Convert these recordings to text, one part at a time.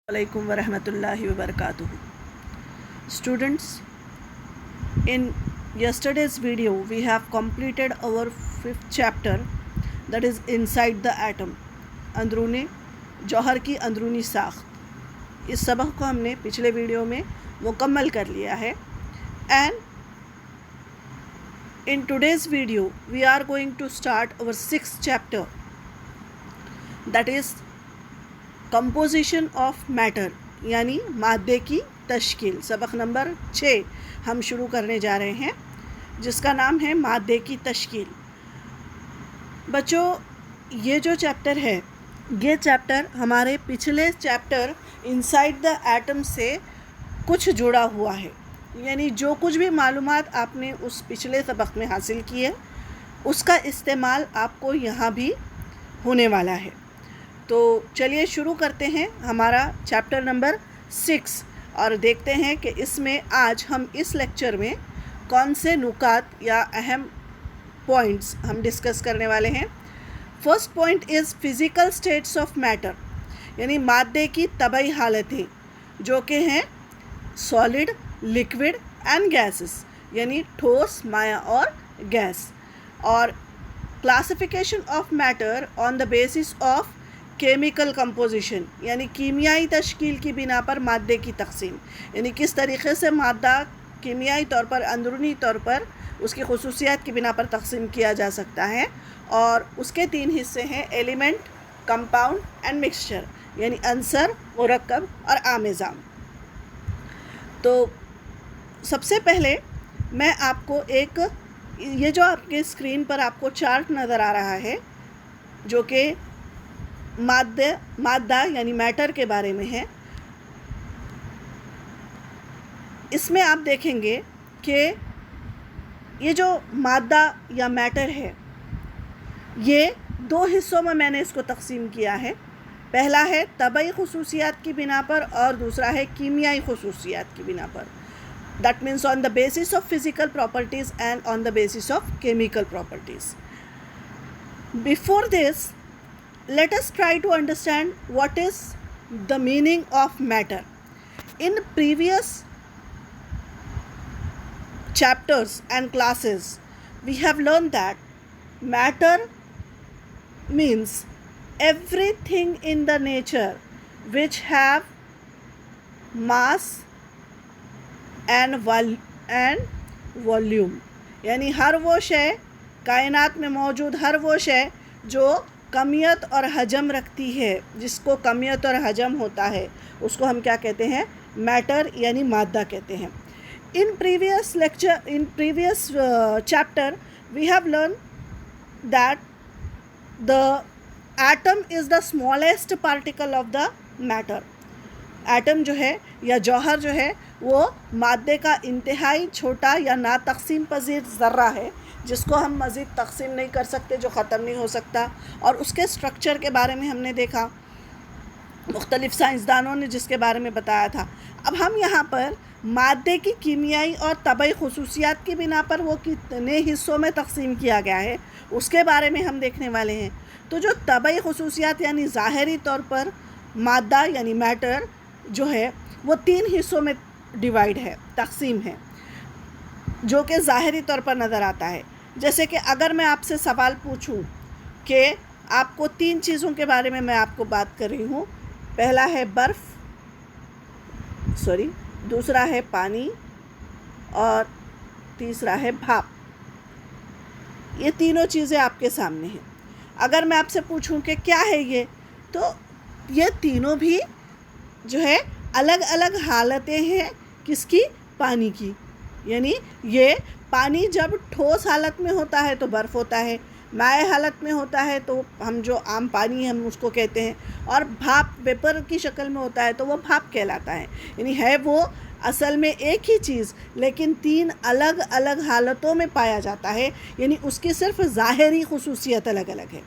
Alaikum wa rahmatullahi wa barakatuh. Students, in yesterday's video we have completed our 5th chapter, that is inside the atom, अंदरूनी जौहर की अंदरूनी साख्त. इस सबक को हमने पिछले वीडियो में मुकम्मल कर लिया है. And in today's video we are going to start our 6th chapter, that is composition of matter, यानी मादे की तश्कील. सबक नंबर 6 हम शुरू करने जा रहे हैं, जिसका नाम है मादे की तश्कील. बच्चों, ये जो चैप्टर है, ये चैप्टर हमारे पिछले चैप्टर इनसाइड द एटम से कुछ जुड़ा हुआ है. यानी जो कुछ भी मालूमात आपने उस पिछले सबक में हासिल की है, उसका इस्तेमाल आपको यहाँ भी होने वाला है. तो चलिए शुरू करते हैं हमारा चैप्टर नंबर 6 और देखते हैं कि इसमें आज हम इस लेक्चर में कौन से नुकात या अहम पॉइंट्स हम डिस्कस करने वाले हैं. First point is physical states of matter, यानी मादे की तबई हालतें, जो कि हैं सॉलिड, लिक्विड एंड गैसेस, यानी ठोस, माया और गैस. और classification of matter on the basis of chemical composition, यानी कीमियाई तश्कील की बिना पर मादे की तकसीम, यानी किस तरीक़े से मादा कीमियाई तौर पर, अंदरूनी तौर पर उसकी खुसूसियात की बिना पर तकसीम किया जा सकता है. और उसके 3 हिस्से हैं: एलिमेंट, कंपाउंड एंड मिक्सचर, यानी अंसर, मुरक्कब और आमेज़ाम. तो सबसे पहले मैं आपको ये जो आपके स्क्रीन पर आपको चार्ट नज़र आ रहा है, जो कि मादा यानी मैटर के बारे में है. इसमें आप देखेंगे कि ये जो मादा या मैटर है, ये 2 हिस्सों में मैंने इसको तकसीम किया है. पहला है तबई खुसूसियात की बिना पर और दूसरा है कीमियाई खुसूसियात की बिना पर. That means on the basis of physical properties and on the basis of chemical properties. Before this, let us try to understand what is the meaning of matter. In previous chapters and classes we have learned that matter means everything in the nature which have mass and volume, यानी हर वो शय, कायनात में मौजूद हर वो शय जो कमियत और हजम रखती है, जिसको कमियत और हजम होता है, उसको हम क्या कहते हैं? मैटर, यानी मादा कहते हैं. In previous chapter we have learn that the atom is the smallest particle of the matter. Atom जो है या जौहर जो है, वो मादे का इंतहाई छोटा या ना तकसीम पजीर ज़र्रा है, जिसको हम मज़ीद तकसीम नहीं कर सकते, जो ख़त्म नहीं हो सकता. और उसके स्ट्रक्चर के बारे में हमने देखा, मुख्तलिफ़ साइंसदानों ने जिसके बारे में बताया था. अब हम यहाँ पर मादे की कीमियाई और तबई खुसूसियात की बिना पर वो कितने हिस्सों में तकसीम किया गया है, उसके बारे में हम देखने वाले हैं. तो जो तबई खुसूसियात यानी ज़ाहिरी तौर पर मादा यानी मैटर जो है, वो 3 हिस्सों में डिवाइड है, तकसीम है, जो कि ज़ाहिरी तौर पर नज़र आता है. जैसे कि अगर मैं आपसे सवाल पूछूं कि आपको 3 चीज़ों के बारे में मैं आपको बात कर रही हूँ. पहला है दूसरा है पानी और तीसरा है भाप. ये तीनों चीज़ें आपके सामने हैं. अगर मैं आपसे पूछूं कि क्या है ये, तो ये तीनों भी जो है अलग अलग हालतें हैं. किसकी? पानी की. यानी ये पानी जब ठोस हालत में होता है तो बर्फ़ होता है, माय हालत में होता है तो हम जो आम पानी हम उसको कहते हैं, और भाप वेपर की शक्ल में होता है तो वो भाप कहलाता है. यानी है वो असल में एक ही चीज़, लेकिन 3 अलग अलग हालतों में पाया जाता है. यानी उसकी सिर्फ ज़ाहिरी खुसूसियत अलग अलग है,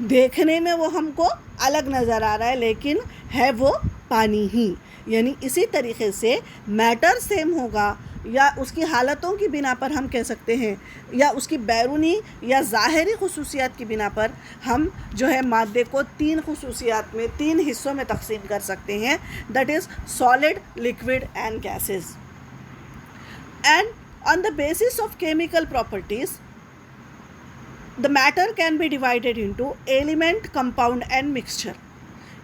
देखने में वो हमको अलग नज़र आ रहा है, लेकिन है वो पानी ही. यानी इसी तरीके से मैटर सेम होगा या उसकी हालतों की बिना पर हम कह सकते हैं, या उसकी बैरूनी या ज़ाहिरी खुसूसियात की बिना पर हम जो है मादे को 3 खुसूसियात में, 3 हिस्सों में तकसीम कर सकते हैं, that is solid, liquid and gases. And on the basis of chemical properties the matter can be divided into element, compound and mixture,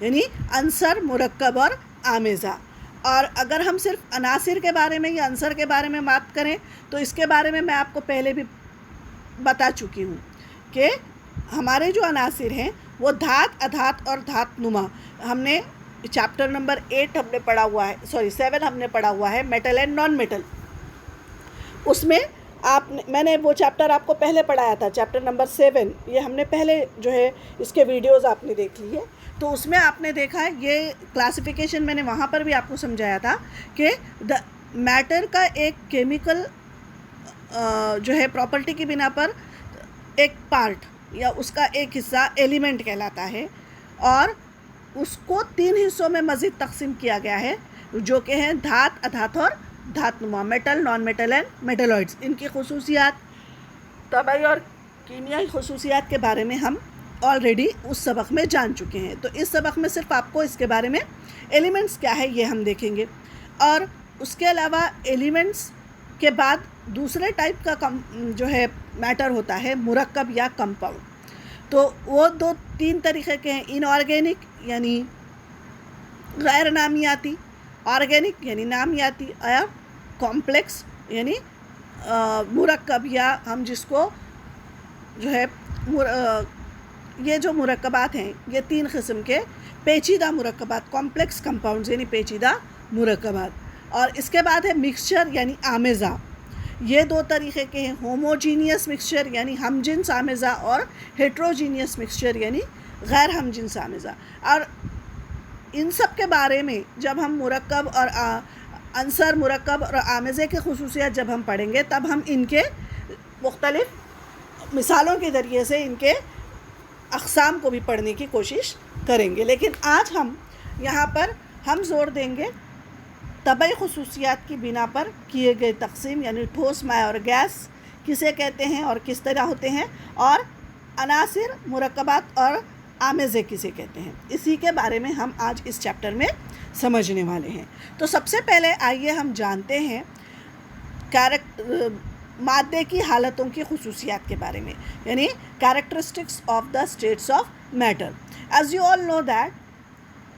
यानी अंसर, मुरक्कब और आमेज़ा। और अगर हम सिर्फ अनासिर के बारे में या अंसर के बारे में बात करें तो इसके बारे में मैं आपको पहले भी बता चुकी हूँ कि हमारे जो अनासिर हैं वो धात, अधात और धातनुमा, हमने चैप्टर नंबर 8 हमने पढ़ा हुआ है, 7 हमने पढ़ा हुआ है, मेटल एंड नॉन मेटल। उसमें मैंने वो चैप्टर आपको पहले पढ़ाया था, चैप्टर नंबर 7, ये हमने पहले जो है इसके वीडियोस आपने देख लिए। तो उसमें आपने देखा है ये क्लासिफिकेशन मैंने वहाँ पर भी आपको समझाया था कि द मैटर का एक केमिकल जो है प्रॉपर्टी की बिना पर एक पार्ट या उसका एक हिस्सा एलिमेंट कहलाता है, और उसको 3 हिस्सों में मज़ीद तकसीम किया गया है जो कि हैं धात, अधात और धातनुमा, metal, non metal and metalloids. इनकी खुसूसियात, तबाई और कीमियाई खुसूसियात के बारे में हम ऑलरेडी उस सबक में जान चुके हैं। तो इस सबक में सिर्फ आपको इसके बारे में एलिमेंट्स क्या है ये हम देखेंगे, और उसके अलावा एलिमेंट्स के बाद दूसरे टाइप का जो है मैटर होता है मुरक्कब या कंपाउंड। तो वो 2-3 तरीक़े के हैं, इनऑर्गेनिक यानी गैर नामियाती, ऑर्गेनिक यानी नामियाती, और कॉम्प्लेक्स यानी मुरक्कब, या हम जिसको जो है ये जो मुरक्कबात हैं ये 3 किस्म के पेचीदा मुरक्कबात, कॉम्प्लेक्स कंपाउंड्स यानी पेचीदा मुरक्कबात। और इसके बाद है मिक्सचर यानी आमेज़ा, ये 2 तरीक़े के हैं, होमोजीनियस मिक्सचर यानी हमजिन्स आमेज़ा और हेट्रोजीनियस मिक्सचर यानी गैर हमजिन्स आमेज़ा। और इन सब के बारे में जब हम मुरक्कब और अंसर, मुरक्कब और आमेज़े की खुसूसियात जब हम पढ़ेंगे तब हम इनके मुख्तलिफ़ मिसालों के ज़रिए से इनके अक़साम को भी पढ़ने की कोशिश करेंगे। लेकिन आज हम यहाँ पर हम ज़ोर देंगे तबई खुसूसियात की बिना पर किए गए तकसीम, यानी ठोस, माय और गैस किसे कहते हैं और किस तरह होते हैं, और अनासिर, मुरक्कबात और आमेज़े किसे कहते हैं, इसी के बारे में हम आज इस चैप्टर में समझने वाले हैं। तो सबसे पहले आइए हम जानते हैं मादे की हालतों की खुसूसियात के बारे में, यानी characteristics of the states of matter. As you all know that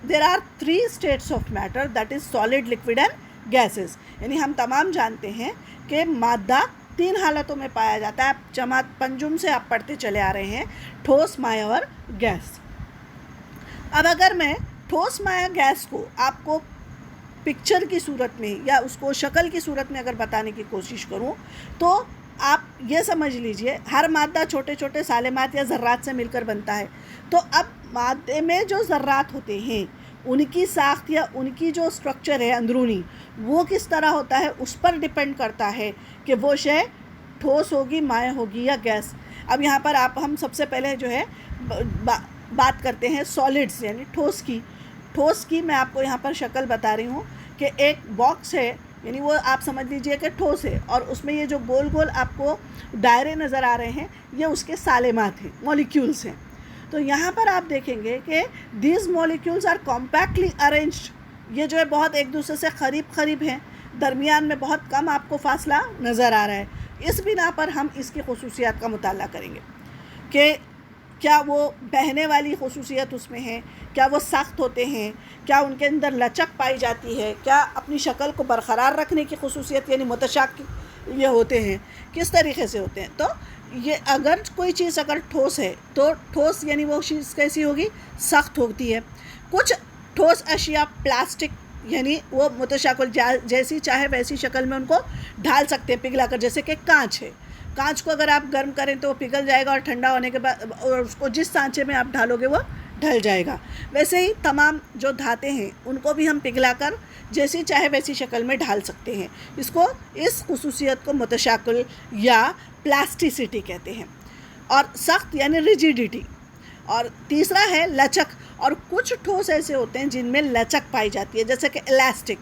there are 3 states of matter, that is solid, liquid and gases. यानी हम तमाम जानते हैं कि मादा 3 हालतों में पाया जाता है। जमात पंजुम से आप पढ़ते चले आ रहे हैं, ठोस, माया और गैस। अब अगर मैं ठोस, माया, गैस को आपको पिक्चर की सूरत में या उसको शक्ल की सूरत में अगर बताने की कोशिश करूं तो आप ये समझ लीजिए हर मादा छोटे छोटे सालेमात या ज़र्रात से मिलकर बनता है। तो अब मादे में जो ज़र्रात होते हैं उनकी साख्त या उनकी जो स्ट्रक्चर है अंदरूनी वो किस तरह होता है उस पर डिपेंड करता है कि वो शय ठोस होगी, माया होगी या गैस। अब यहाँ पर हम सबसे पहले जो है बात करते हैं सॉलिड्स यानी ठोस की। ठोस की मैं आपको यहाँ पर शक्ल बता रही हूँ कि एक बॉक्स है, यानी वो आप समझ लीजिए कि ठोस है, और उसमें ये जो गोल गोल आपको दायरे नज़र आ रहे हैं ये उसके सालेमात हैं, मॉलिक्यूल्स हैं। तो यहाँ पर आप देखेंगे कि these molecules are compactly arranged, ये जो है बहुत एक दूसरे से करीब हैं, दरमियान में बहुत कम आपको फासला नज़र आ रहा है। इस बिना पर हम इसकी खुसूसियात का मुताला करेंगे कि क्या वो बहने वाली खुसूसियत उसमें है, क्या वो सख्त होते हैं, क्या उनके अंदर लचक पाई जाती है, क्या अपनी शक्ल को बरकरार रखने की खुसूसियत यानी मुतशाक्किल ये होते हैं, किस तरीक़े से होते हैं। तो ये अगर कोई चीज़ अगर ठोस है तो ठोस यानी वो चीज़ कैसी होगी, सख्त होती है। कुछ ठोस अशिया प्लास्टिक यानी वो मुतशाक्किल जैसी चाहे वैसी शक्ल में उनको ढाल सकते हैं पिघला कर, जैसे कि कांच है। कांच को अगर आप गर्म करें तो वो पिघल जाएगा और ठंडा होने के बाद और उसको जिस सांचे में आप ढालोगे वो ढल जाएगा। वैसे ही तमाम जो धातें हैं उनको भी हम पिघलाकर जैसी चाहे वैसी शक्ल में ढाल सकते हैं। इस खुसूसियत को मुतशाक्किल या प्लास्टिसिटी कहते हैं। और सख्त यानी रिजिडिटी। और तीसरा है लचक, और कुछ ठोस ऐसे होते हैं जिनमें लचक पाई जाती है, जैसे कि इलास्टिक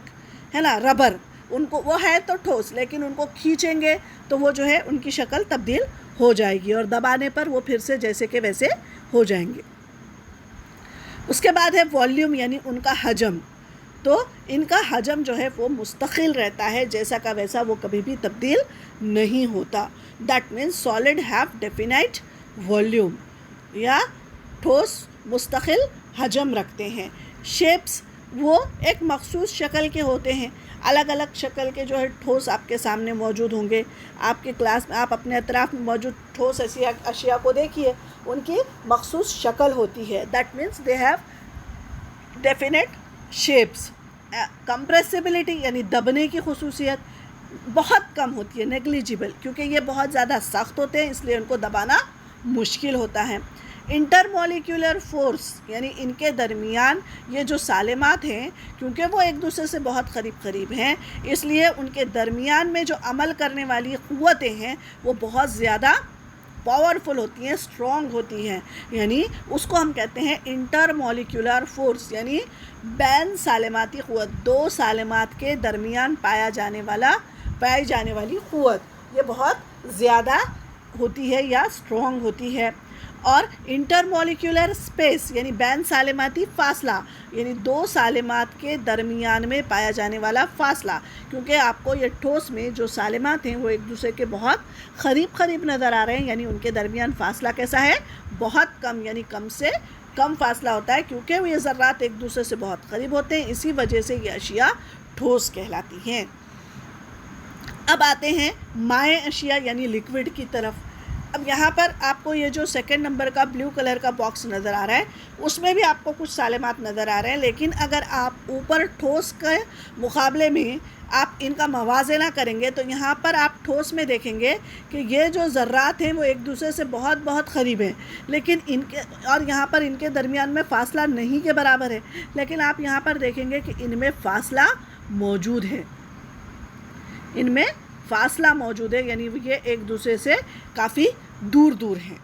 है ना, रबर। उनको, वो है तो ठोस लेकिन उनको खींचेंगे तो वो जो है उनकी शक्ल तब्दील हो जाएगी और दबाने पर वो फिर से जैसे के वैसे हो जाएंगे। उसके बाद है वॉल्यूम यानी उनका हजम। तो इनका हजम जो है वो मुस्तकिल रहता है, जैसा का वैसा, वो कभी भी तब्दील नहीं होता। That means solid have definite volume, या ठोस मुस्तकिल हजम रखते हैं। शेप्स वो एक मखसूस शक्ल के होते हैं। अलग अलग शक्ल के जो है ठोस आपके सामने मौजूद होंगे। आपके क्लास में आप अपने अतराफ़ में मौजूद ठोस अशिया को देखिए, उनकी मखसूस शक्ल होती है। That means they have definite shapes. Compressibility यानी दबने की खुसूसियत बहुत कम होती है, नेग्लिजिबल, क्योंकि ये बहुत ज़्यादा सख्त होते हैं इसलिए उनको दबाना मुश्किल होता है। इंटरमॉलिक्यूलर फोर्स यानी इनके दरमियान ये जो सालेमात हैं, क्योंकि वो एक दूसरे से बहुत करीब हैं, इसलिए उनके दरमियान में जो अमल करने वाली क़ुव्वतें हैं वो बहुत ज़्यादा पावरफुल होती हैं, स्ट्रॉन्ग होती हैं। यानी उसको हम कहते हैं इंटरमॉलिक्यूलर फोर्स, यानी बैन सालेमाती क़ुव्वत, दो सालेमात के दरमियान पाई जाने वाली क़ुव्वत, ये बहुत ज़्यादा होती है या स्ट्रॉन्ग होती है। और इंटरमॉलिक्यूलर स्पेस यानी बैन सालेमाती फ़ासला, यानी दो सालेमात के दरमियान में पाया जाने वाला फ़ासला, क्योंकि आपको ये ठोस में जो सालेमात हैं वो एक दूसरे के बहुत करीब नज़र आ रहे हैं, यानी उनके दरमियान फ़ासला कैसा है, बहुत कम, यानी कम से कम फ़ासला होता है, क्योंकि ये ज़र्रात एक दूसरे से बहुत करीब होते हैं। इसी वजह से ये अशिया ठोस कहलाती हैं। अब आते हैं माए अशिया यानी लिक्विड की तरफ। अब यहाँ पर आपको ये जो सेकंड नंबर का ब्लू कलर का बॉक्स नज़र आ रहा है, उसमें भी आपको कुछ सालेमात नज़र आ रहे हैं, लेकिन अगर आप ऊपर ठोस के मुकाबले में आप इनका मवाज़ना करेंगे तो यहाँ पर आप ठोस में देखेंगे कि ये जो ज़र्रात हैं वो एक दूसरे से बहुत करीब हैं, लेकिन इनके और यहाँ पर इनके दरमियान में फ़ासला नहीं के बराबर है, लेकिन आप यहाँ पर देखेंगे कि इनमें फ़ासला मौजूद है, इनमें फ़ासला मौजूद है, यानी ये एक दूसरे से काफ़ी दूर हैं।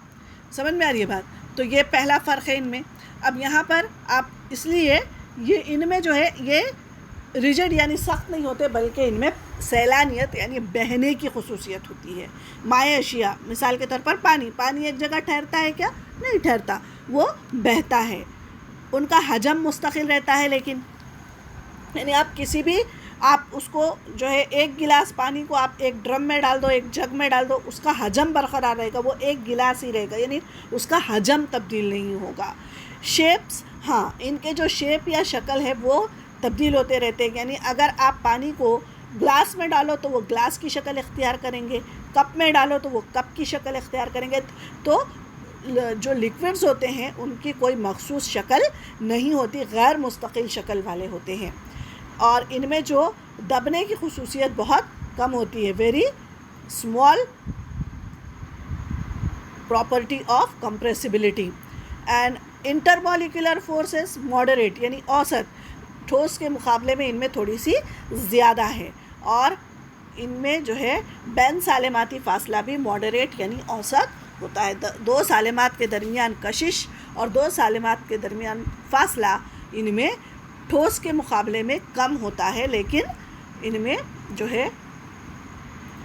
समझ में आ रही है बात? तो ये पहला फ़र्क है इनमें। अब यहाँ पर आप इसलिए ये इनमें जो है ये रिजिड यानी सख्त नहीं होते, बल्कि इनमें सैलानियत यानी बहने की खुसूसियत होती है। माए अशिया, मिसाल के तौर पर पानी एक जगह ठहरता है क्या? नहीं ठहरता, वो बहता है। उनका हजम मुस्तकिल रहता है, लेकिन यानी आप किसी भी आप उसको जो है एक गिलास पानी को आप एक ड्रम में डाल दो, एक जग में डाल दो, उसका हजम बरकरार रहेगा, वो एक गिलास ही रहेगा, यानी उसका हजम तब्दील नहीं होगा। शेप्स, हाँ, इनके जो शेप या शक्ल है वो तब्दील होते रहते हैं, यानी अगर आप पानी को ग्लास में डालो तो वो ग्लास की शक्ल इख्तियार करेंगे, कप में डालो तो वो कप की शक्ल इख्तियार करेंगे। तो जो लिक्विड्स होते हैं उनकी कोई मखसूस शक्ल नहीं होती, गैर मुस्तकिल शक्ल वाले होते हैं, और इनमें जो दबने की खुसूसियत बहुत कम होती है, very small property of compressibility. And intermolecular forces moderate यानी औसत, ठोस के मुकाबले में इनमें थोड़ी सी ज़्यादा है, और इनमें जो है बैन सालेमाती फ़ासला भी मॉडरेट यानी औसत होता है। दो सालेमात के दरमियान कशिश और दो सालेमात के दरमियान फ़ासला इनमें ठोस के मुकाबले में कम होता है, लेकिन इनमें जो है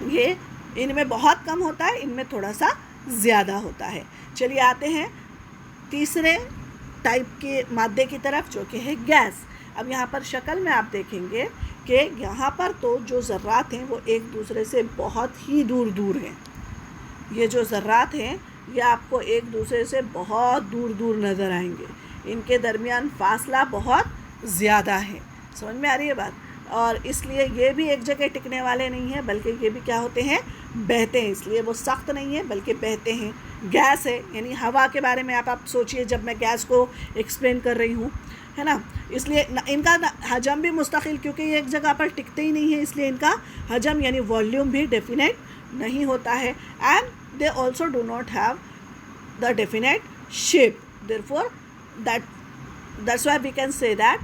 ये इनमें बहुत कम होता है, इनमें थोड़ा सा ज़्यादा होता है। चलिए आते हैं तीसरे टाइप के मादे की तरफ, जो कि है गैस। अब यहाँ पर शक्ल में आप देखेंगे कि यहाँ पर तो जो ज़र्रात हैं वो एक दूसरे से बहुत ही दूर हैं। ये जो ज़र्रात हैं ये आपको एक दूसरे से बहुत दूर नज़र आएंगे, इनके दरमियान फ़ासला बहुत ज़्यादा है। समझ में आ रही है बात? और इसलिए ये भी एक जगह टिकने वाले नहीं हैं, बल्कि ये भी क्या होते हैं, बहते हैं, इसलिए वो सख्त नहीं है बल्कि बहते हैं। गैस है यानी हवा के बारे में आप सोचिए, जब मैं गैस को एक्सप्लेन कर रही हूँ, है ना, इसलिए इनका हजम भी मुस्तकिल, क्योंकि ये एक जगह पर टिकते ही नहीं है, इसलिए इनका हजम यानी वॉल्यूम भी डेफिनेट नहीं होता है। And they also do not have the definite shape, therefore that's why we can say that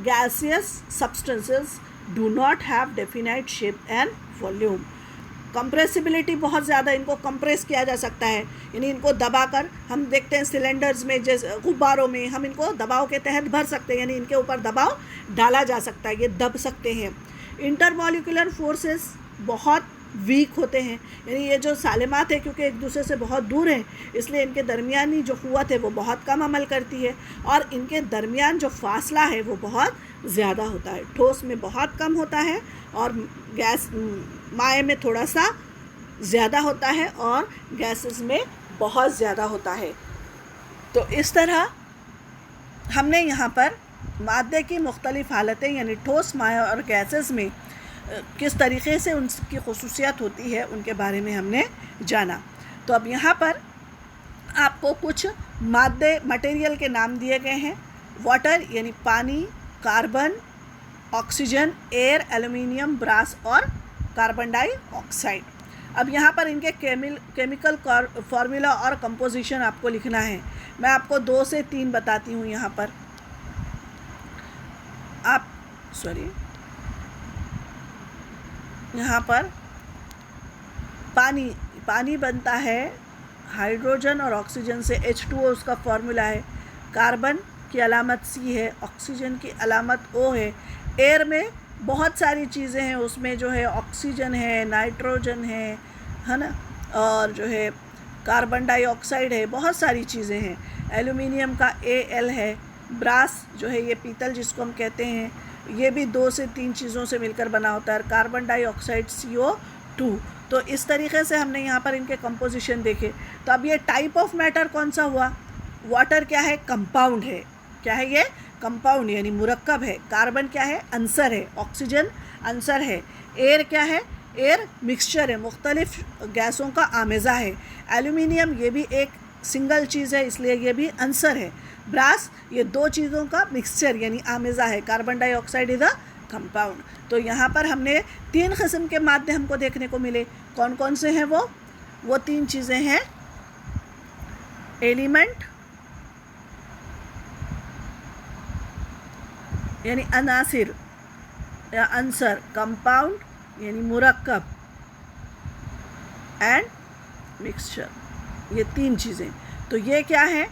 gaseous substances do not have definite shape and volume. Compressibility बहुत ज़्यादा, इनको कंप्रेस किया जा सकता है, यानी इनको दबाकर हम देखते हैं सिलेंडर्स में, जैसे गुब्बारों में हम इनको दबाव के तहत भर सकते हैं, यानी इनके ऊपर दबाव डाला जा सकता है, ये दब सकते हैं। इंटरमॉलिक्यूलर फोर्सेस बहुत वीक होते हैं, यानी ये जो सालिमात है क्योंकि एक दूसरे से बहुत दूर हैं, इसलिए इनके दरमियानी जो क़ुव्वत है वो बहुत कम अमल करती है, और इनके दरमियान जो फासला है वो बहुत ज़्यादा होता है। ठोस में बहुत कम होता है और गैस माए में थोड़ा सा ज़्यादा होता है और गैसेस में बहुत ज़्यादा होता है। तो इस तरह हमने यहाँ पर मादे की मुख्तलिफ़ हालतें यानी ठोस, माया और गैसेस में किस तरीक़े से उनकी खुसूसियत होती है उनके बारे में हमने जाना। तो अब यहाँ पर आपको कुछ मादे मटेरियल के नाम दिए गए हैं। वाटर यानी पानी, carbon, oxygen, air, aluminium, brass और कार्बन डाइऑक्साइड। अब यहाँ पर इनके केमिकल फार्मूला और कंपोजिशन आपको लिखना है। मैं आपको 2 से 3 बताती हूँ यहाँ पर। यहाँ पर पानी बनता है हाइड्रोजन और ऑक्सीजन से, H2O उसका फार्मूला है। कार्बन की अलामत C है, ऑक्सीजन की अलामत O है। एयर में बहुत सारी चीज़ें हैं, उसमें जो है ऑक्सीजन है, नाइट्रोजन है ना, और जो है कार्बन डाइऑक्साइड है, बहुत सारी चीज़ें हैं। एल्युमिनियम का Al है। ब्रास जो है ये पीतल जिसको हम कहते हैं, ये भी 2 से 3 चीज़ों से मिलकर बना होता है। Carbon dioxide CO2। तो इस तरीक़े से हमने यहाँ पर इनके कंपोजिशन देखे। तो अब ये टाइप ऑफ मैटर कौन सा हुआ? वाटर क्या है? कंपाउंड है। क्या है ये? कंपाउंड यानी मुरक्कब है। कार्बन क्या है? अंसर है। ऑक्सीजन अंसर है। एयर क्या है? एयर मिक्सचर है, मुख्तलिफ़ गैसों का आमेज़ा है। एल्युमिनियम ये भी एक सिंगल चीज़ है, इसलिए ये भी अंसर है। ब्रास ये 2 चीज़ों का मिक्सचर यानी आमेज़ा है। Carbon dioxide is a compound. तो यहाँ पर हमने 3 किस्म के मादे हमको देखने को मिले। कौन कौन से हैं वो 3 चीज़ें हैं। एलिमेंट यानी अनासिर या अंसर, कंपाउंड यानी मुरक्कब, एंड मिक्सचर, ये 3 चीज़ें। तो ये क्या है?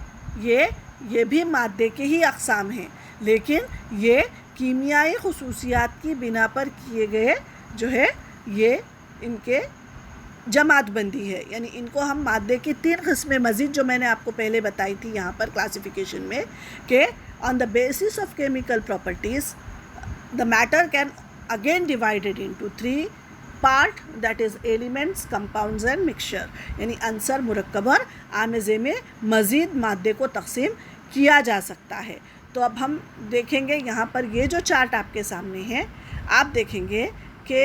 ये भी मादे के ही अक़साम हैं, लेकिन ये कीमियाई खुसूसियात की बिना पर किए गए जो है ये इनके जमात बंदी है। यानी इनको हम मादे की 3 किस्में मज़ीद जो मैंने आपको पहले बताई थी यहाँ पर क्लासिफिकेशन में, कि on the basis of chemical properties the matter can again divided into 3 part, that is elements, compounds and mixture. यानी अंसर, मुरक्कब और आमेज़े में मज़ीद मादे को तक़सीम किया जा सकता है। तो अब हम देखेंगे यहाँ पर ये जो चार्ट आपके सामने है, आप देखेंगे कि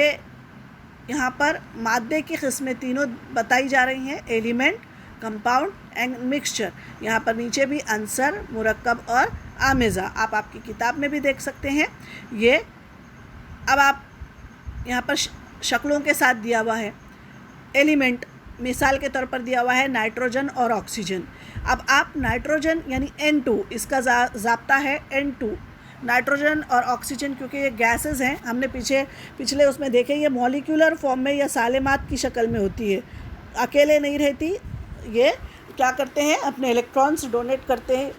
यहाँ पर मादे की किस्में तीनों बताई जा रही हैं। Element, compound and mixture. यहाँ पर नीचे भी अंसर, मुरक्कब और आमेज़ा आप आपकी किताब में भी देख सकते हैं। ये अब आप यहाँ पर शक्लों के साथ दिया हुआ है। एलिमेंट मिसाल के तौर पर दिया हुआ है नाइट्रोजन और ऑक्सीजन। अब आप नाइट्रोजन यानी N2, इसका ज़ाब्ता है N2। नाइट्रोजन और ऑक्सीजन क्योंकि ये गैसेस हैं, हमने पिछले उसमें देखे, ये मॉलिक्यूलर फॉर्म में या सालेमात की शक्ल में होती है, अकेले नहीं रहती। ये क्या करते हैं? अपने इलेक्ट्रॉन्स डोनेट करते हैं,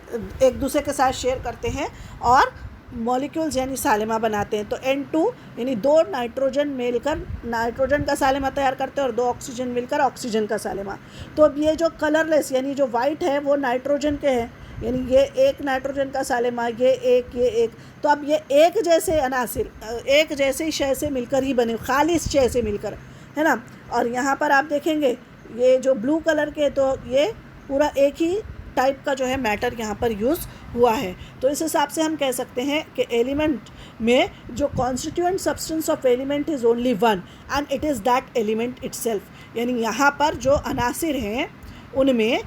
एक दूसरे के साथ शेयर करते हैं और मॉलिक्यूल्स यानी सालिमा बनाते हैं। तो N2 यानी 2 नाइट्रोजन मिलकर नाइट्रोजन का सालिमा तैयार करते हैं और 2 ऑक्सीजन मिलकर ऑक्सीजन का सालिमा। तो अब ये जो कलरलेस यानी जो वाइट है वो नाइट्रोजन के हैं, यानी ये एक नाइट्रोजन का सालिमा, ये एक। तो अब ये एक जैसे अनासिर एक जैसे शय से मिलकर ही बने, खालिस शय से मिलकर, है ना। और यहाँ पर आप देखेंगे ये जो ब्लू कलर के, तो ये पूरा एक ही टाइप का जो है मैटर यहाँ पर यूज़ हुआ है। तो इस हिसाब से हम कह सकते हैं कि एलिमेंट में जो constituent substance of element is only one and it is that element itself. यानी यहाँ पर जो अनासिर हैं उनमें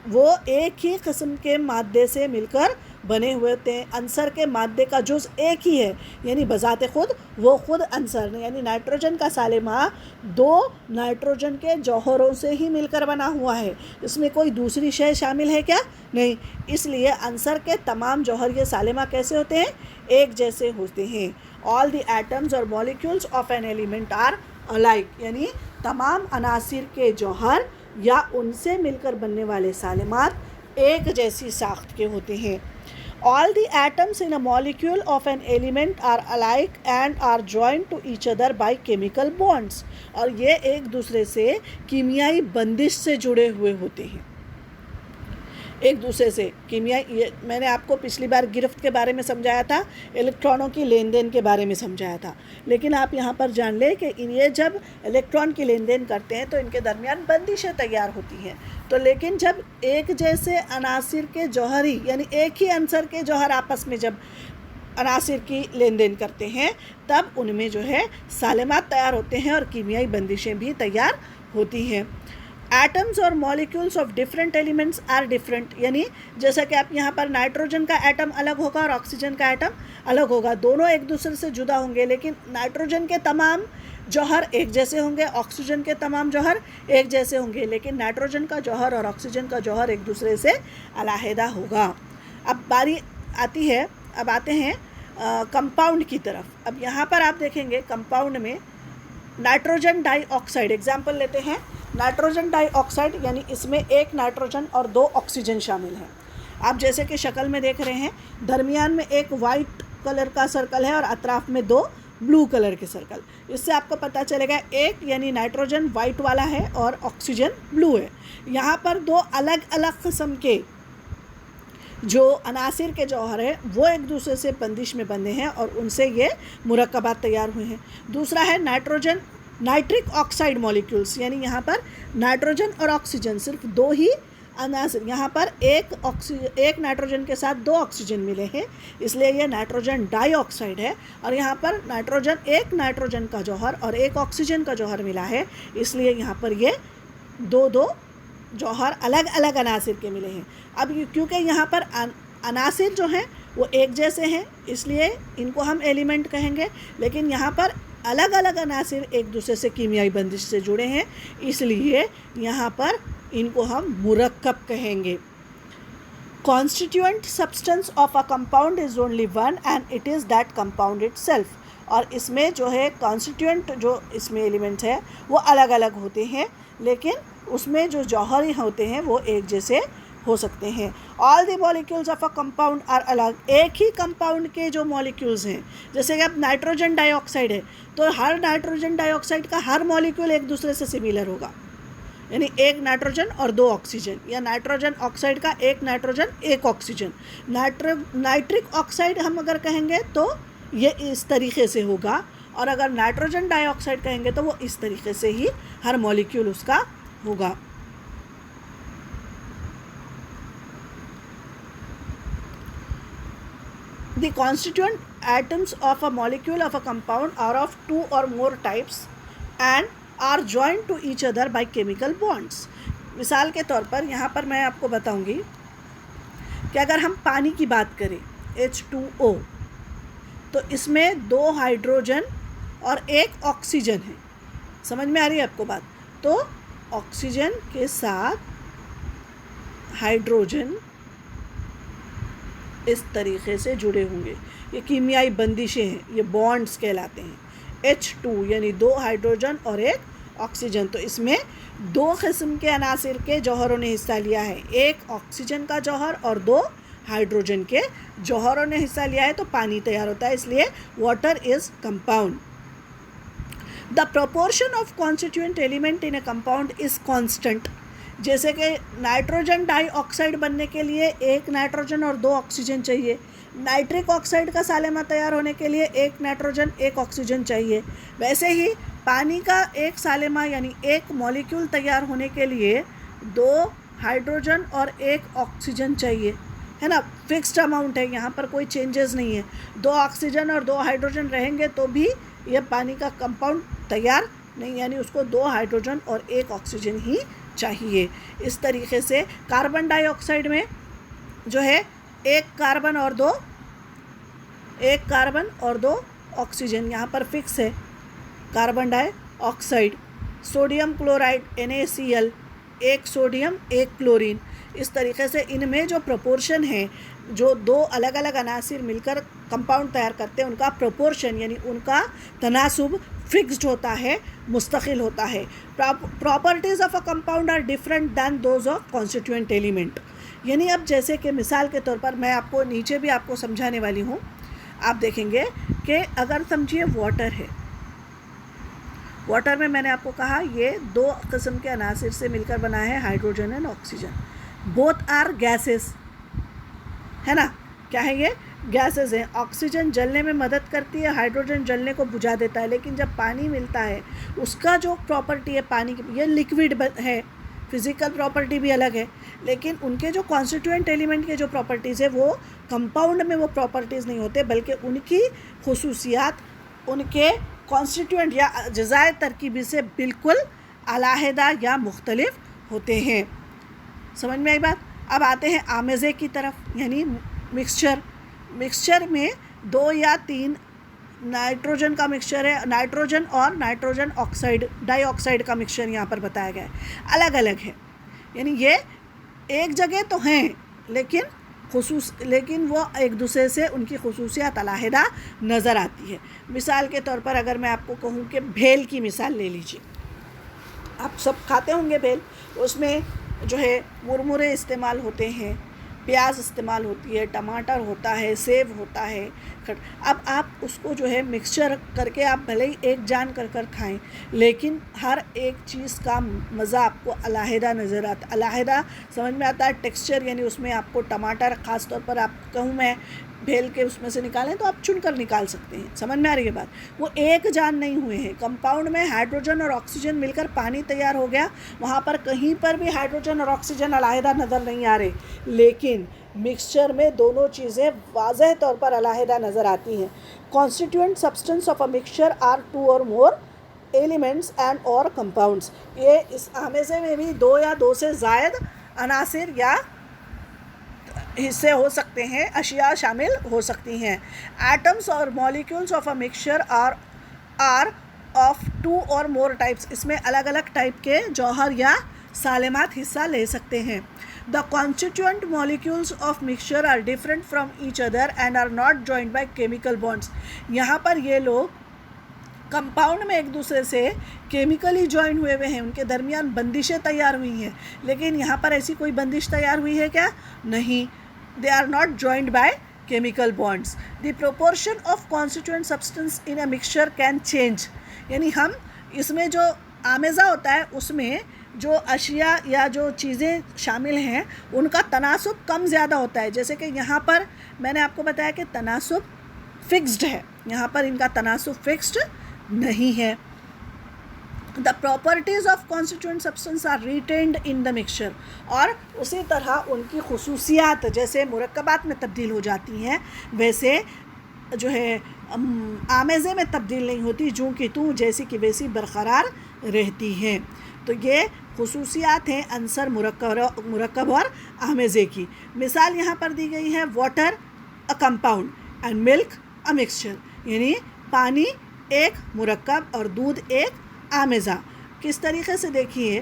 वो एक ही किस्म के मादे से मिलकर बने हुए होते हैं। अंसर के मादे का जुज़ एक ही है, यानी बज़ाते ख़ुद वो ख़ुद अंसर ने, यानी नाइट्रोजन का सालिमा 2 नाइट्रोजन के जौहरों से ही मिलकर बना हुआ है, इसमें कोई दूसरी शय शामिल है क्या? नहीं। इसलिए अंसर के तमाम जौहर ये सालिमा कैसे होते हैं? एक जैसे होते हैं। ऑल द एटम्स और molecules of an element are alike, यानी तमाम अनासिर के जौहर या उनसे मिलकर बनने वाले सालिमात एक जैसी साख्त के होते हैं। All the atoms in a molecule of an element are alike and are joined to each other by chemical bonds. और ये एक दूसरे से कीमियाई बंदिश से जुड़े हुए होते हैं, एक दूसरे से कीमियाई। ये मैंने आपको पिछली बार गिरफ्त के बारे में समझाया था, इलेक्ट्रॉनों की लेन देन के बारे में समझाया था, लेकिन आप यहाँ पर जान लें कि ये जब इलेक्ट्रॉन की लेन देन करते हैं तो इनके दरमियान बंदिशें तैयार होती हैं। तो लेकिन जब एक जैसे अनासिर के जौहरी यानी एक ही अंसर के जौहर आपस में जब अनासिर की लेन देन करते हैं तब उनमें जो है सालेमात तैयार होते हैं और कीमियाई बंदिशें भी तैयार होती हैं। एटम्स और molecules of different elements are different, यानी जैसा कि आप यहाँ पर नाइट्रोजन का एटम अलग होगा और ऑक्सीजन का एटम अलग होगा, दोनों एक दूसरे से जुदा होंगे, लेकिन नाइट्रोजन के तमाम जौहर एक जैसे होंगे, ऑक्सीजन के तमाम जौहर एक जैसे होंगे, लेकिन नाइट्रोजन का जौहर और ऑक्सीजन का जौहर एक दूसरे से अलहदा होगा। अब बारी आती है, अब आते हैं कंपाउंड की तरफ। अब यहाँ पर आप देखेंगे कंपाउंड में नाइट्रोजन डाइऑक्साइड, एग्जाम्पल लेते हैं नाइट्रोजन डाइऑक्साइड, यानी इसमें एक नाइट्रोजन और 2 ऑक्सीजन शामिल हैं। आप जैसे कि शक्ल में देख रहे हैं, दरमियान में एक वाइट कलर का सर्कल है और अतराफ में 2 ब्लू कलर के सर्कल। इससे आपको पता चलेगा एक यानी नाइट्रोजन वाइट वाला है और ऑक्सीजन ब्लू है। यहाँ पर 2 अलग अलग किस्म के जो अनासिर के जौहर है वो एक दूसरे से बंदिश में बंधे हैं और उनसे ये मुरक्कबात तैयार हुए हैं। दूसरा है नाइट्रिक ऑक्साइड मॉलिक्यूल्स, यानी यहाँ पर नाइट्रोजन और ऑक्सीजन सिर्फ 2 ही अनासिर, यहाँ पर एक नाइट्रोजन के साथ 2 ऑक्सीजन मिले हैं, इसलिए ये नाइट्रोजन डाइऑक्साइड है। और यहाँ पर एक नाइट्रोजन का जौहर और 1 ऑक्सीजन का जौहर मिला है, इसलिए यहाँ पर ये 2 जौहर अलग अलग अनासिर के मिले हैं। अब क्योंकि यहाँ पर अनासिर जो हैं वो एक जैसे हैं इसलिए इनको हम एलिमेंट कहेंगे, लेकिन यहाँ पर अलग अलग अनासिर एक दूसरे से कीमियाई बंदिश से जुड़े हैं, इसलिए यहाँ पर इनको हम मुरक्कब कहेंगे। Constituent substance of a compound is only one and it is that compound itself. और इसमें जो है कॉन्स्टिट्यूएंट जो इसमें एलिमेंट्स है वो अलग अलग होते हैं, लेकिन उसमें जो जौहरी होते हैं वो एक जैसे हो सकते हैं। All the molecules of a compound are अलग, एक ही कंपाउंड के जो मॉलिक्यूल्स हैं, जैसे कि अब नाइट्रोजन डाइऑक्साइड है तो हर नाइट्रोजन डाइऑक्साइड का हर मॉलिक्यूल एक दूसरे से सिमिलर होगा, यानी 1 नाइट्रोजन और 2 ऑक्सीजन, या नाइट्रोजन ऑक्साइड का 1 नाइट्रोजन 1 ऑक्सीजन। नाइट्रिक ऑक्साइड हम अगर कहेंगे तो ये इस तरीके से होगा, और अगर नाइट्रोजन डाइऑक्साइड कहेंगे तो वो इस तरीके से ही हर मॉलिक्यूल उसका होगा। The constituent atoms of a molecule of a compound are of 2 or more types and are joined to each other by chemical bonds. मिसाल के तौर पर यहाँ पर मैं आपको बताऊंगी कि अगर हम पानी की बात करें H2O, तो इसमें 2 हाइड्रोजन और 1 ऑक्सीजन है। समझ में आ रही है आपको बात? तो ऑक्सीजन के साथ हाइड्रोजन इस तरीके से जुड़े होंगे, ये कीमियाई बंदिशें हैं, ये बॉन्ड्स कहलाते हैं। H2 यानी 2 हाइड्रोजन और 1 ऑक्सीजन, तो इसमें 2 किस्म के अनासिर के जौहरों ने हिस्सा लिया है, 1 ऑक्सीजन का जौहर और 2 हाइड्रोजन के जौहरों ने हिस्सा लिया है, तो पानी तैयार होता है, इसलिए water is compound. The proportion of constituent element in A compound is constant. जैसे कि नाइट्रोजन डाइऑक्साइड बनने के लिए 1 नाइट्रोजन और 2 ऑक्सीजन चाहिए, नाइट्रिक ऑक्साइड का सालेमा तैयार होने के लिए 1 नाइट्रोजन 1 ऑक्सीजन चाहिए, वैसे ही पानी का 1 सालेमा यानी 1 मॉलिक्यूल तैयार होने के लिए 2 हाइड्रोजन और 1 ऑक्सीजन चाहिए, है ना। फिक्स्ड अमाउंट है, यहाँ पर कोई चेंजेस नहीं है। 2 ऑक्सीजन और 2 हाइड्रोजन रहेंगे तो भी यह पानी का कंपाउंड तैयार नहीं, यानी उसको 2 हाइड्रोजन और 1 ऑक्सीजन ही चाहिए। इस तरीके से कार्बन डाइऑक्साइड में जो है 1 कार्बन और 2 ऑक्सीजन यहाँ पर फिक्स है, carbon dioxide. Sodium chloride NaCl, 1 sodium 1 chlorine. इस तरीके से इनमें जो प्रोपोर्शन है, जो 2 अलग अलग अनासिर मिलकर कंपाउंड तैयार करते हैं, उनका प्रोपोर्शन यानी उनका तनासुब फिक्स्ड होता है, मुस्तकिल होता है। Properties of a compound are different than those of constituent element, यानी अब जैसे कि मिसाल के तौर पर मैं आपको नीचे भी आपको समझाने वाली हूँ। आप देखेंगे कि अगर समझिए वाटर है, वाटर में मैंने आपको कहा ये 2 किस्म के अनासिर से मिलकर बना है, hydrogen and oxygen. Both are gases, है ना। क्या है ये? गैसेस हैं। ऑक्सीजन जलने में मदद करती है, हाइड्रोजन जलने को बुझा देता है। लेकिन जब पानी मिलता है उसका जो प्रॉपर्टी है पानी की, ये लिक्विड है, फिज़िकल प्रॉपर्टी भी अलग है, लेकिन उनके जो कॉन्स्टिट्यूएंट एलिमेंट के जो प्रॉपर्टीज़ है वो कंपाउंड में वो प्रॉपर्टीज़ नहीं होते, बल्कि उनकी खुसूसियात उनके कॉन्स्टिट्यूएंट या अज्जाए तरकीबी से बिल्कुल अलहदा या मुख्तलिफ होते हैं। समझ में आई बात? अब आते हैं आमेज़े की तरफ, यानी मिक्सचर में 2 या 3 नाइट्रोजन का मिक्सचर है, नाइट्रोजन और नाइट्रोजन ऑक्साइड डाइऑक्साइड का मिक्सचर यहाँ पर बताया गया है, अलग अलग है। यानी ये एक जगह तो हैं लेकिन वो एक दूसरे से उनकी खुसूसियात अलहदा नज़र आती है। मिसाल के तौर पर अगर मैं आपको कहूँ कि भेल की मिसाल ले लीजिए, आप सब खाते होंगे भेल, उसमें जो है मुरमुरे इस्तेमाल होते हैं, प्याज इस्तेमाल होती है, टमाटर होता है, सेब होता है। अब आप उसको जो है मिक्सचर करके आप भले ही एक जान कर खाएं, लेकिन हर एक चीज़ का मज़ा आपको अलहदा नज़र आता, अलहदा समझ में आता है। टेक्सचर यानी उसमें आपको टमाटर ख़ास तौर पर आप कहूँ मैं भेल के उसमें से निकालें तो आप चुनकर निकाल सकते हैं। समझ में आ रही है बात? वो एक जान नहीं हुए हैं। कंपाउंड में हाइड्रोजन और ऑक्सीजन मिलकर पानी तैयार हो गया, वहाँ पर कहीं पर भी हाइड्रोजन और ऑक्सीजन अलहदा नज़र नहीं आ रहे, लेकिन मिक्सचर में दोनों चीज़ें वाज़ेह तौर पर अलहदा नज़र आती हैं। Constituent substance of a mixture are 2 or more elements and or compounds. ये इस आमेज़े में भी 2 या 2 से ज़ायद अनासिर या हिस्से हो सकते हैं, अशिया शामिल हो सकती हैं। एटम्स और molecules of a mixture are of 2 or more types. इसमें अलग अलग टाइप के जौहर या सालेमात हिस्सा ले सकते हैं। The constituent molecules of mixture are different from each other and are not joined by chemical bonds. यहाँ पर ये लोग कंपाउंड में एक दूसरे से केमिकली जॉइन हुए हैं, उनके दरमियान बंदिशें तैयार हुई हैं, लेकिन यहाँ पर ऐसी कोई बंदिश तैयार हुई है क्या? नहीं। They are not joined by chemical bonds. The proportion of constituent substance in a mixture can change. यानी हम इसमें जो आमेज़ा होता है उसमें जो अशिया या जो चीज़ें शामिल हैं उनका तनासुब कम ज़्यादा होता है। जैसे कि यहाँ पर मैंने आपको बताया कि तनासुब फिक्स्ड है, यहाँ पर इनका तनासुब फिक्स्ड नहीं है। The properties of constituent substance are retained in the mixture. और उसी तरह उनकी खुसूसियात जैसे मुरक्कबात में तब्दील हो जाती हैं, वैसे जो है आमेज़े में तब्दील नहीं होती, जूँ की तूँ जैसी की वैसी बरकरार रहती हैं। तो ये खुसूसियात हैं अंसर मुरक्कब और आमेज़े की। मिसाल यहाँ पर दी गई है, water a compound and milk a mixture. यानी पानी एक मुरक्कब और दूध एक आमेज़ा। किस तरीके से देखिए,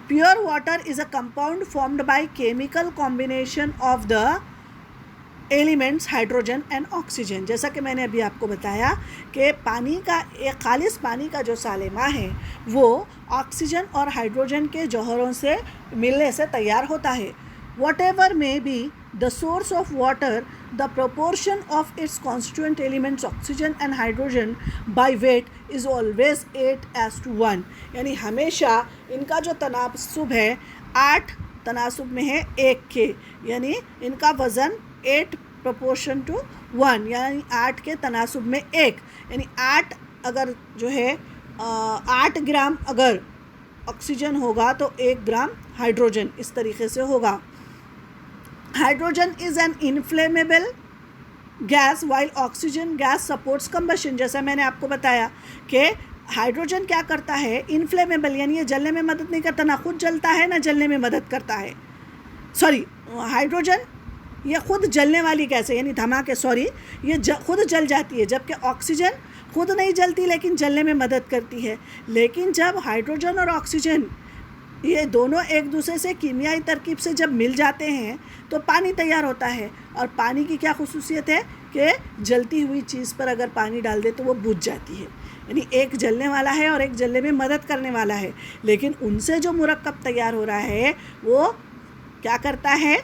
pure water is a compound formed by chemical combination of the elements hydrogen and oxygen. जैसा कि मैंने अभी आपको बताया कि पानी का एक खालिस पानी का जो सालेमा है वो ऑक्सीजन और हाइड्रोजन के जौहरों से मिलने से तैयार होता है। Whatever may be the source of water, the proportion of its constituent elements oxygen and hydrogen by weight is always 8:1। यानी हमेशा इनका जो तनासुब है 8 तनासुब में है 1 के, यानी इनका वज़न 8 proportion to 1, यानी 8 के तनासुब में 1, यानी 8 अगर जो है 8 ग्राम अगर ऑक्सीजन होगा तो 1 ग्राम हाइड्रोजन, इस तरीके से होगा। Hydrogen is an inflammable gas while oxygen gas supports combustion. जैसा मैंने आपको बताया कि हाइड्रोजन क्या करता है, इनफ्लेमेबल, यानी ये जलने में मदद नहीं करता, ना खुद जलता है ना जलने में मदद करता है। हाइड्रोजन ये खुद जलने वाली गैस है, यानी धमाके ये खुद जल जाती है, जबकि ऑक्सीजन खुद नहीं जलती लेकिन जलने में मदद करती है। लेकिन जब हाइड्रोजन और ऑक्सीजन ये दोनों एक दूसरे से कीमियाई तरकीब से जब मिल जाते हैं तो पानी तैयार होता है। और पानी की क्या खुसूसियत है कि जलती हुई चीज़ पर अगर पानी डाल दे तो वो बुझ जाती है, यानी एक जलने वाला है और एक जलने में मदद करने वाला है। लेकिन उनसे जो मुरक्कब तैयार हो रहा है वो क्या करता है,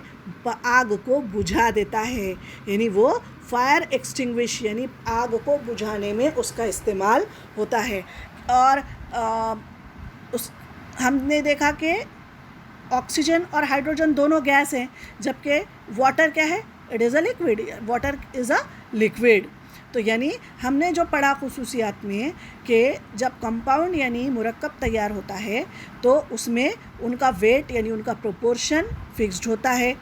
आग को बुझा देता है, यानी वो फायर एक्सटिंग्विश यानी आग को बुझाने में उसका इस्तेमाल होता है। और उस हमने देखा कि ऑक्सीजन और हाइड्रोजन दोनों गैस हैं, जबकि वाटर क्या है, it is a liquid, water is a liquid. तो यानी हमने जो पढ़ा खुसूसियात में कि जब कंपाउंड यानी मुरक्कब तैयार होता है तो उसमें उनका वेट यानी उनका प्रोपोर्शन फिक्स्ड होता है,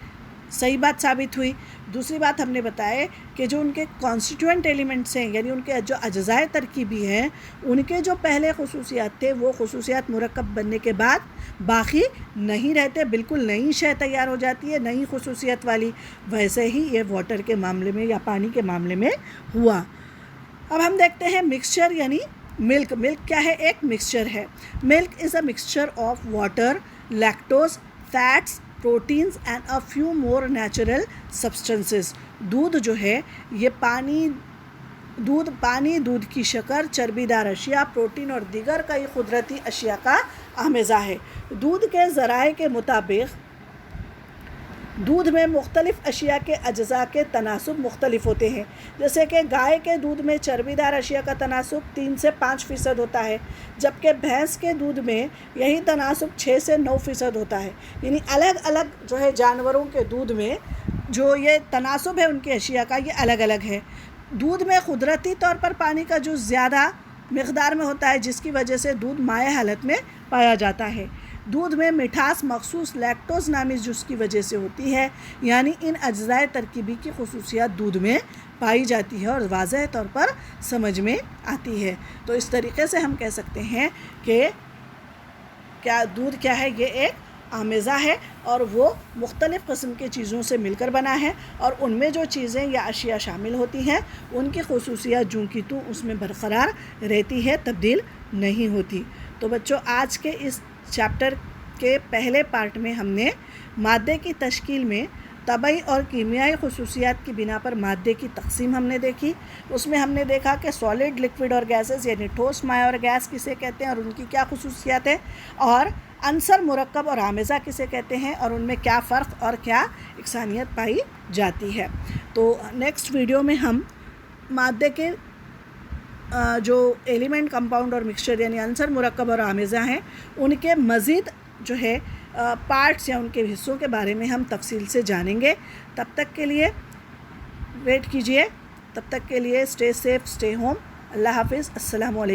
सही बात साबित हुई। दूसरी बात हमने बताया कि जो उनके कॉन्स्टिट्यूएंट एलिमेंट्स हैं यानी उनके जो अज्जाए तरकीबी हैं, उनके जो पहले खुसूसियात थे वो खुसूसियात मुरक्कब बनने के बाद बाकी नहीं रहते, बिल्कुल नई शय तैयार हो जाती है, नई खुसूसियत वाली। वैसे ही ये वाटर के मामले में या पानी के मामले में हुआ। अब हम देखते हैं मिक्सचर यानी मिल्क। मिल्क क्या है, एक मिक्सचर है। Milk is a mixture of water, lactose, fats, proteins and a few more natural substances. दूध जो है ये पानी, दूध की शक्कर, चर्बीदार अशिया, प्रोटीन और दीगर कई कुदरती अशिया का आमेज़ा है। दूध के ज़राए के मुताबिक दूध में मुख्तलिफ़ अशिया के अज्जा के तनासुब मुख्तलिफ होते हैं। जैसे कि गाय के दूध में चर्बीदार अशिया का तनासुब 3 से 5% होता है, जबकि भैंस के दूध में यही तनासुब 6 से 9% होता है। यानी अलग अलग जो है जानवरों के दूध में जो ये तनासुब है उनके अशिया का, ये अलग अलग है। दूध में कुदरती तौर पर पानी का जो ज़्यादा मिक़दार में होता है, जिसकी वजह से दूध माए हालत में पाया जाता है। दूध में मिठास मखसूस लैक्टोज नामी जुज़ की वजह से होती है, यानी इन अज्जाए तरकीबी की खुसूसियात दूध में पाई जाती है और वाज़ह तौर पर समझ में आती है। तो इस तरीके से हम कह सकते हैं कि क्या दूध क्या है, ये एक आमेज़ा है और वो मुख्तलिफ़ किस्म की चीज़ों से मिलकर बना है, और उनमें जो चीज़ें या अशिया शामिल होती हैं उनकी खुसूसियात जूं की तूं उसमें बरक़रार रहती है, तब्दील नहीं होती। तो बच्चों, आज के इस चैप्टर के पहले पार्ट में हमने मादे की तश्कील में तबई और कीमियाई खुसूसियात की बिना पर मादे की तकसीम हमने देखी। उसमें हमने देखा कि सॉलिड, लिक्विड और गैसेस यानी ठोस, माया और गैस किसे कहते हैं और उनकी क्या खुसूसियात है, और अंसर, मुरक्कब और आमेज़ा किसे कहते हैं और उनमें क्या फ़र्क और क्या इकसानियत पाई जाती है। तो नेक्स्ट वीडियो में हम मादे के जो एलिमेंट, कंपाउंड और मिक्सचर यानी अंसर, मुरक्कब और आमेज़ा हैं, उनके मज़ीद जो है पार्ट्स या उनके हिस्सों के बारे में हम तफसील से जानेंगे। तब तक के लिए वेट कीजिए, तब तक के लिए स्टे सेफ, स्टे होम। अल्लाह हाफ़िज़, अस्सलामु अलैकुम।